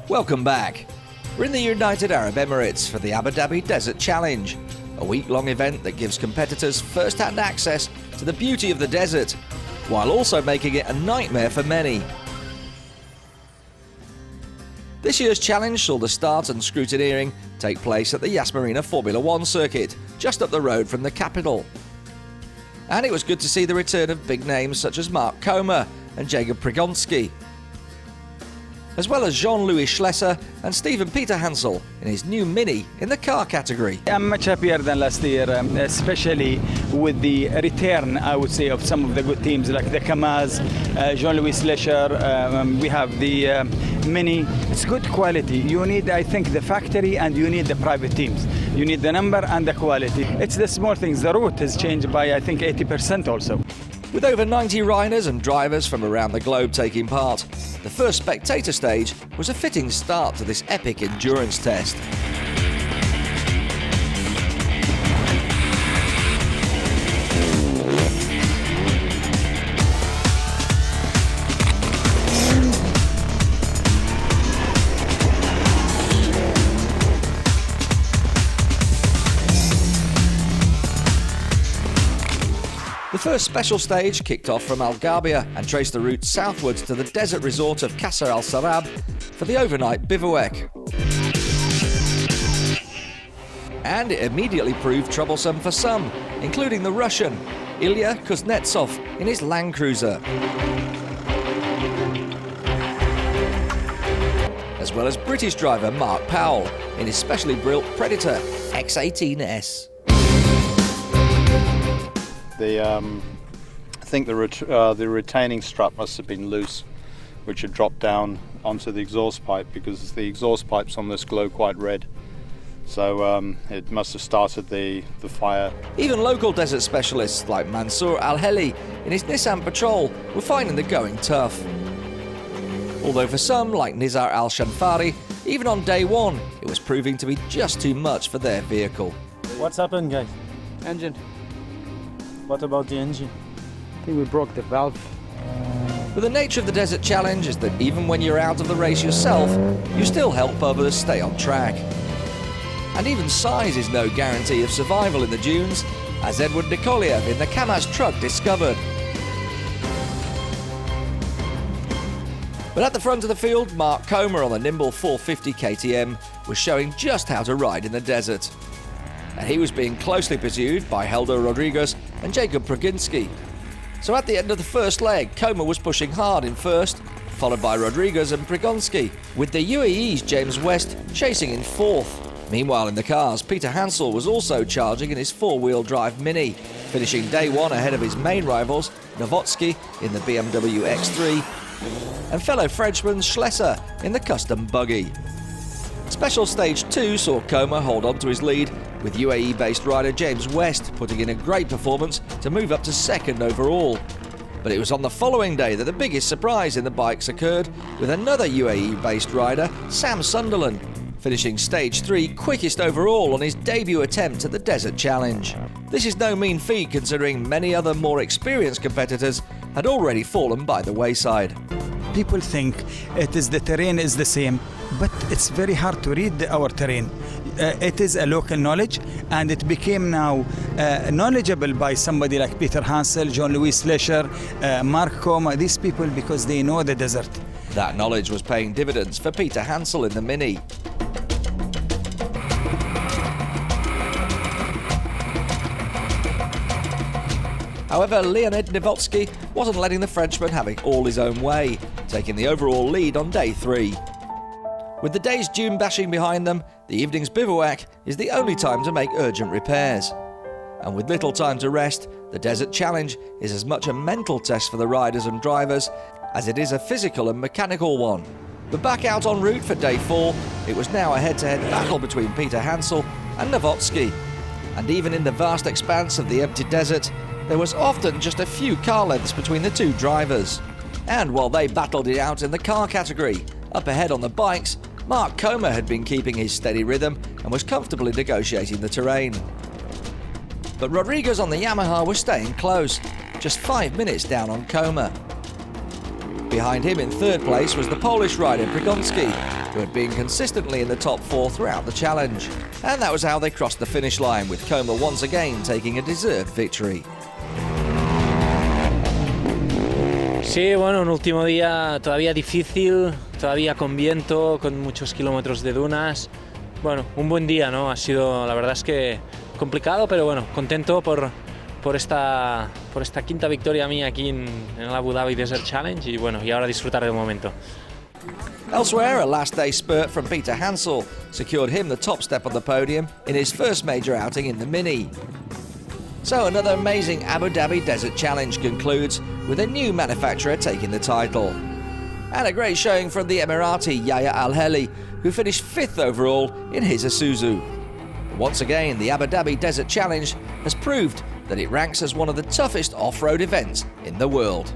Welcome back. We're in the United Arab Emirates for the Abu Dhabi Desert Challenge, a week-long event that gives competitors first-hand access to the beauty of the desert, while also making it a nightmare for many. This year's challenge saw the start and scrutineering take place at the Yas Marina Formula One circuit, just up the road from the capital. And it was good to see the return of big names such as Mark Comer and Jacob Prigonski, as well as Jean-Louis Schlesser and Steven Peter Hansel in his new Mini in the car category. I'm much happier than last year, especially with the return, I would say, of some of the good teams like the Kamaz, Jean-Louis Schlesser. We have the Mini. It's good quality. You need, I think, the factory and you need the private teams. You need the number and the quality. It's the small things. The route has changed by, I think, 80% also. With over 90 riders and drivers from around the globe taking part, the first spectator stage was a fitting start to this epic endurance test. The first special stage kicked off from Al Ghabia and traced the route southwards to the desert resort of Qasr Al Sarab for the overnight bivouac. And it immediately proved troublesome for some, including the Russian Ilya Kuznetsov in his Land Cruiser, as well as British driver Mark Powell in his specially built Predator X18S. I think the retaining strap must have been loose, which had dropped down onto the exhaust pipe, because the exhaust pipes on this glow quite red. So it must have started the fire. Even local desert specialists like Mansour Al-Heli in his Nissan Patrol were finding the going tough. Although for some, like Nizar Al-Shanfari, even on day one, it was proving to be just too much for their vehicle. What's happened, guys? Engine. What about the engine? I think we broke the valve. But the nature of the Desert Challenge is that even when you're out of the race yourself, you still help others stay on track. And even size is no guarantee of survival in the dunes, as Edward Nikoliev in the Kamaz truck discovered. But at the front of the field, Mark Comer on the nimble 450 KTM was showing just how to ride in the desert. And he was being closely pursued by Helder Rodriguez and Jacob Prigonski. So at the end of the first leg, Comer was pushing hard in first, followed by Rodriguez and Prigonski, with the UAE's James West chasing in fourth. Meanwhile in the cars, Peter Hansel was also charging in his four-wheel drive Mini, finishing day one ahead of his main rivals, Novotsky in the BMW X3, and fellow Frenchman Schlesser in the custom buggy. Special Stage 2 saw Comer hold on to his lead, with UAE-based rider James West putting in a great performance to move up to second overall. But it was on the following day that the biggest surprise in the bikes occurred, with another UAE-based rider, Sam Sunderland, finishing Stage 3 quickest overall on his debut attempt at the Desert Challenge. This is no mean feat considering many other more experienced competitors had already fallen by the wayside. People think the terrain is the same, but it's very hard to read our terrain. It is a local knowledge, and it became now knowledgeable by somebody like Peter Hansel, Jean-Louis Schlesser, Mark Comer, these people, because they know the desert. That knowledge was paying dividends for Peter Hansel in the Mini. However, Leonid Novotsky wasn't letting the Frenchman have it all his own way, taking the overall lead on day 3. With the day's dune bashing behind them, the evening's bivouac is the only time to make urgent repairs. And with little time to rest, the Desert Challenge is as much a mental test for the riders and drivers as it is a physical and mechanical one. But back out en route for day 4, it was now a head-to-head battle between Peter Hansel and Novotsky. And even in the vast expanse of the empty desert, there was often just a few car lengths between the two drivers. And while they battled it out in the car category, up ahead on the bikes, Mark Comer had been keeping his steady rhythm and was comfortably negotiating the terrain. But Rodriguez on the Yamaha was staying close, just 5 minutes down on Comer. Behind him in third place was the Polish rider Prigonski, who had been consistently in the top 4 throughout the challenge. And that was how they crossed the finish line, with Comer once again taking a deserved victory. Sí, bueno, un último día todavía difícil, todavía con viento, con muchos kilómetros de dunas. Bueno, un buen día, ¿no? Ha sido, la verdad es que complicado, pero bueno, contento por esta quinta victoria mía aquí en el Abu Dhabi Desert Challenge y bueno, y ahora disfrutar del momento. Elsewhere, a last day spurt from Peter Hansel secured him the top step on the podium in his first major outing in the Mini. So another amazing Abu Dhabi Desert Challenge concludes with a new manufacturer taking the title. And a great showing from the Emirati Yahya Al-Heli, who finished 5th overall in his Isuzu. Once again, the Abu Dhabi Desert Challenge has proved that it ranks as one of the toughest off-road events in the world.